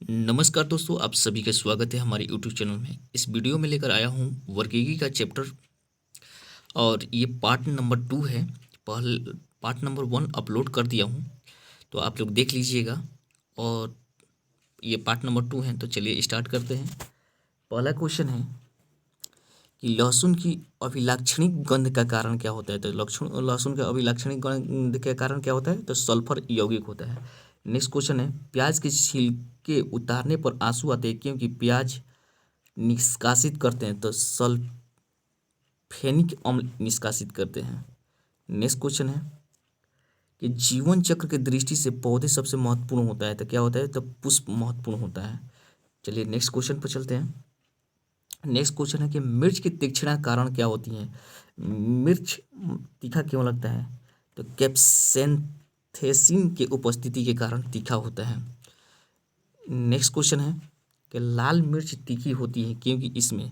नमस्कार दोस्तों, आप सभी का स्वागत है हमारे यूट्यूब चैनल में। इस वीडियो में लेकर आया हूँ वर्गीकी का चैप्टर और ये पार्ट नंबर 2 है। पार्ट नंबर 1 अपलोड कर दिया हूँ, तो आप लोग देख लीजिएगा। और ये पार्ट नंबर 2 है, तो चलिए स्टार्ट करते हैं। पहला क्वेश्चन है कि लहसुन की अभिलाक्षणिक गंध का कारण क्या होता है। तो लहसुन का अभिलाक्षणिक गंध का कारण क्या होता है, तो सल्फर यौगिक होता है। नेक्स्ट क्वेश्चन है, प्याज के छिलके उतारने पर आंसू आते हैं क्योंकि प्याज निष्कासित करते हैं, तो सल्फेनिक अम्ल निष्कासित करते हैं। नेक्स्ट क्वेश्चन है कि जीवन चक्र की दृष्टि से पौधे सबसे महत्वपूर्ण होता है, तो क्या होता है, तो पुष्प महत्वपूर्ण होता है। चलिए नेक्स्ट क्वेश्चन पर चलते हैं। नेक्स्ट क्वेश्चन है कि मिर्च की तीक्ष्णता कारण क्या होती है। मिर्च तीखा क्यों लगता है, तो कैप्सेंथेसिन की उपस्थिति के कारण तीखा होता है। नेक्स्ट क्वेश्चन है कि लाल मिर्च तीखी होती है क्योंकि इसमें,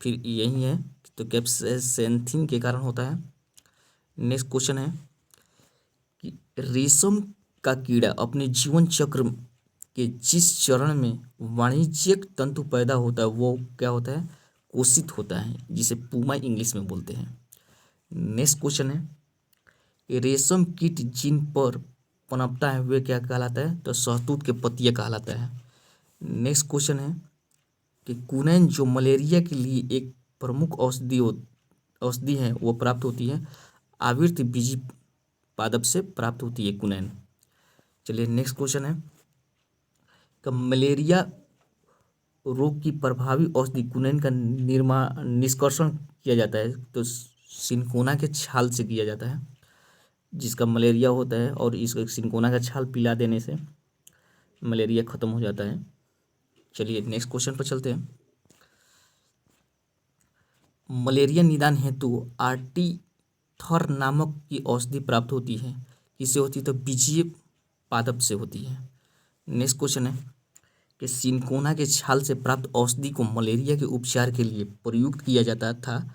फिर यही है, तो कैप्सेंथिन के कारण होता है। नेक्स्ट क्वेश्चन है कि रेशम का कीड़ा अपने जीवन चक्र के जिस चरण में वाणिज्यिक तंतु पैदा होता है वो क्या होता है, कोशित होता है, जिसे पूमा इंग्लिश में बोलते हैं। नेक्स्ट क्वेश्चन है कि रेशम कीट जिन पर पनपता है वे क्या कहलाता है, तो शहतूत के पत्तियां कहलाता है। नेक्स्ट क्वेश्चन है कि कुनैन जो मलेरिया के लिए एक प्रमुख औषधि है वो प्राप्त होती है आवृत बीजी पादप से प्राप्त होती है कुनैन। चलिए नेक्स्ट क्वेश्चन है कि मलेरिया रोग की प्रभावी औषधि कुनैन का निष्कर्षण किया जाता है, तो सिनकोना के छाल से किया जाता है, जिसका मलेरिया होता है, और इस सिनकोना का छाल पिला देने से मलेरिया खत्म हो जाता है। चलिए नेक्स्ट क्वेश्चन पर चलते हैं। मलेरिया निदान हेतु आर्टीथर नामक की औषधि प्राप्त होती है, किससे होती है, तो बीजीय पादप से होती है। नेक्स्ट क्वेश्चन है कि सिनकोना के छाल से प्राप्त औषधि को मलेरिया के उपचार के लिए प्रयुक्त किया जाता था।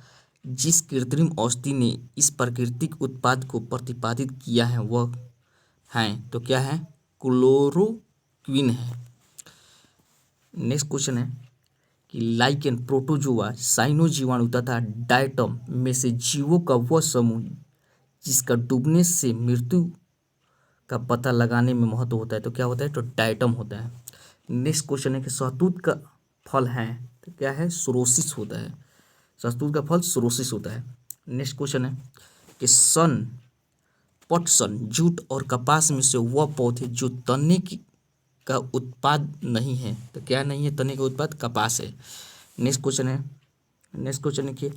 जिस कृत्रिम औषधि ने इस प्राकृतिक उत्पाद को प्रतिपादित किया है वह है, तो क्या है, क्लोरोक्विन है। नेक्स्ट क्वेश्चन है कि लाइकेन, प्रोटोजोआ, साइनोजीवाणु तथा डायटम में से जीवों का वह समूह जिसका डूबने से मृत्यु का पता लगाने में महत्व होता है, तो क्या होता है, तो डायटम होता है। नेक्स्ट क्वेश्चन है कि शहतूत का फल है, तो क्या है, सोरोसिस होता है। शहतूत का फल सोरोसिस होता है। नेक्स्ट क्वेश्चन है कि पटसन, जूट और कपास में से वह पौधे जो तने का उत्पाद नहीं है, तो क्या नहीं है, तने का उत्पाद कपास है। नेक्स्ट क्वेश्चन है कि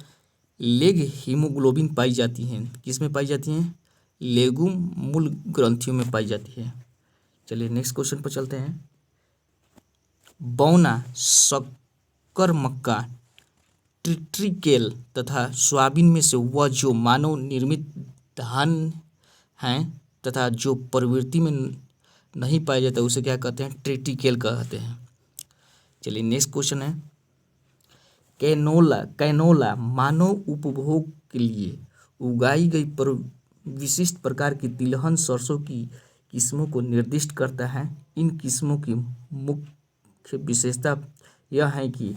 लेग हीमोग्लोबिन पाई जाती है, किस में पाई जाती हैं, लेगुम मूल ग्रंथियों में पाई जाती है। चलिए नेक्स्ट क्वेश्चन पर चलते हैं। बौना, शक्कर मक्का, ट्रिटिकेल तथा सोयाबीन में से वह जो मानव निर्मित धान हैं तथा जो प्रवृत्ति में नहीं पाया जाता उसे क्या कहते हैं, ट्रिटिकेल कहते हैं। चलिए नेक्स्ट क्वेश्चन है कैनोला मानव उपभोग के लिए उगाई गई विशिष्ट प्रकार की तिलहन सरसों की किस्मों को निर्दिष्ट करता है। इन किस्मों की मुख्य विशेषता यह है कि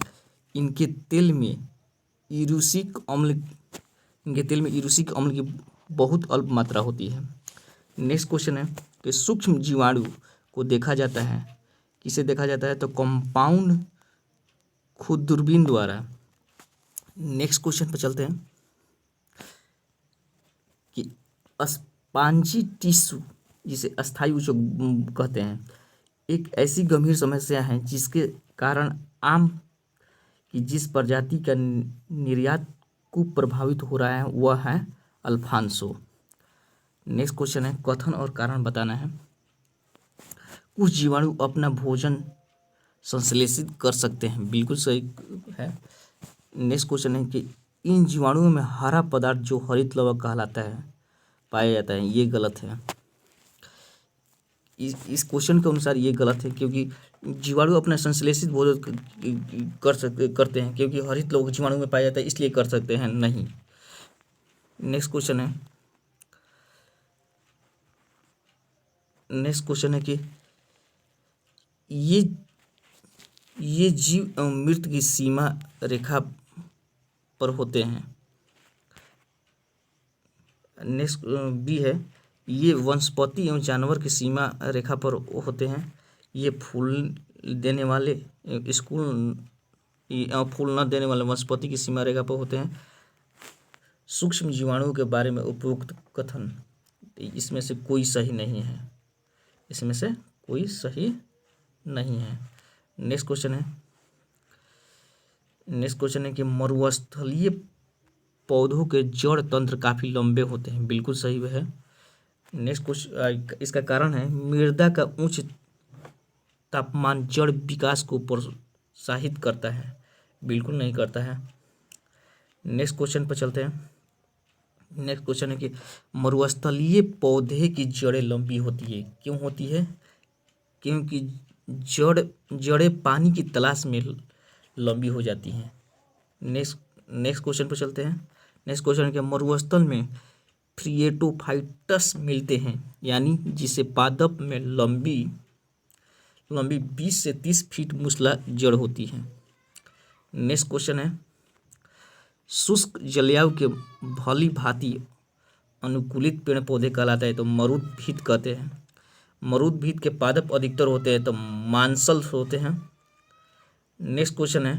इनके तेल में यूरुसिक अम्ल की बहुत अल्प मात्रा होती है। नेक्स्ट क्वेश्चन है कि सूक्ष्म जीवाणु को देखा जाता है, किसे देखा जाता है, तो कंपाउंड खुरदूरबीन द्वारा। नेक्स्ट क्वेश्चन पर चलते हैं कि स्पॉन्जी टिश्यू, जिसे अस्थायी ऊतक कहते हैं, एक ऐसी गंभीर समस्या है जिसके कारण आम की जिस प्रजाति का निर्यात कुप्रभावित हो रहा है वह है अल्फांसो। नेक्स्ट क्वेश्चन है कथन और कारण बताना है। कुछ जीवाणु अपना भोजन संश्लेषित कर सकते हैं, बिल्कुल सही है। नेक्स्ट क्वेश्चन है कि इन जीवाणुओं में हरा पदार्थ जो हरित लवक कहलाता है पाया जाता है, ये गलत है। इस क्वेश्चन के अनुसार ये गलत है क्योंकि जीवाणु अपना संश्लेषित भोजन करते हैं, क्योंकि हरित लवक जीवाणु में पाया जाता है इसलिए कर सकते हैं, नहीं। नेक्स्ट क्वेश्चन है कि ये ये जीव मृत की सीमा रेखा पर होते हैं। नेक्स्ट बी है, ये वनस्पति एवं जानवर की सीमा रेखा पर होते हैं। ये फूल देने वाले फूल न देने वाले वनस्पति की सीमा रेखा पर होते हैं। सूक्ष्म जीवाणुओं के बारे में उपयुक्त कथन, इसमें से कोई सही नहीं है, इसमें से कोई सही नहीं है। नेक्स्ट क्वेश्चन है कि मरुस्थलीय पौधों के जड़ तंत्र काफी लंबे होते हैं, बिल्कुल सही है। नेक्स्ट क्वेश्चन, इसका कारण है मृदा का उच्च तापमान जड़ विकास को प्रोत्साहित करता है, बिल्कुल नहीं करता है। नेक्स्ट क्वेश्चन पर चलते हैं। नेक्स्ट क्वेश्चन है कि मरुस्थलीय पौधे की जड़ें लंबी होती है, क्यों होती है? क्योंकि जड़ें पानी की तलाश में लंबी हो जाती हैं। नेक्स्ट क्वेश्चन पर चलते हैं। नेक्स्ट क्वेश्चन है कि मरुस्थल में फ्रिएटोफाइटस मिलते हैं, यानी जिसे पादप में लंबी 20 से 30 फीट मूसला जड़ होती है। नेक्स्ट क्वेश्चन है, शुष्क जलवायु के भली भांति अनुकूलित पेड़ पौधे कहलाता है तो मरुद्भिद कहते हैं। मरुद्भिद के पादप अधिकतर होते हैं तो मांसल होते हैं। नेक्स्ट क्वेश्चन है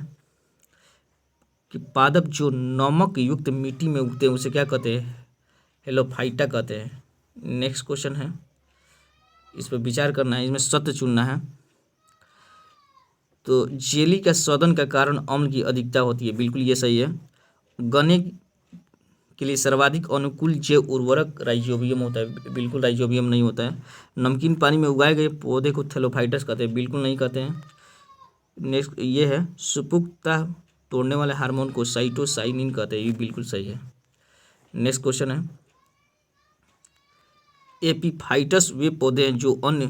कि पादप जो नमक युक्त मिट्टी में उगते हैं उसे क्या कहते हैं? हेलोफाइटा कहते हैं। नेक्स्ट क्वेश्चन है, इस पर विचार करना है, इसमें सत्य चुनना है। तो जेली का शोधन का कारण अम्ल की अधिकता होती है, बिल्कुल ये सही है। गन्ने के लिए सर्वाधिक अनुकूल जैव उर्वरक राइजोबियम होता है, बिल्कुल राइजोबियम नहीं होता है। नमकीन पानी में उगाए गए पौधे को थैलोफाइटस कहते हैं, बिल्कुल नहीं कहते हैं। नेक्स्ट ये है, सुपुकता तोड़ने वाले हार्मोन को साइटोसाइनिन कहते हैं, ये बिल्कुल सही है। नेक्स्ट क्वेश्चन है, एपीफाइटस वे पौधे हैं जो अन्य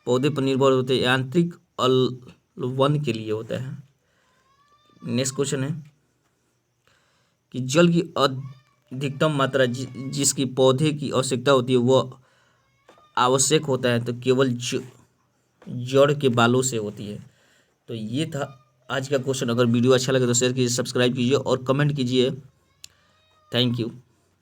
पौधे पर निर्भर होते हैं, यांत्रिक अल्वन के लिए होता है। नेक्स्ट क्वेश्चन है कि जल की अधिकतम मात्रा जिसकी पौधे की आवश्यकता होती है वह आवश्यक होता है तो केवल जड़ के बालों से होती है। तो ये था आज का क्वेश्चन। अगर वीडियो अच्छा लगे तो शेयर कीजिए, सब्सक्राइब कीजिए और कमेंट कीजिए। Thank you.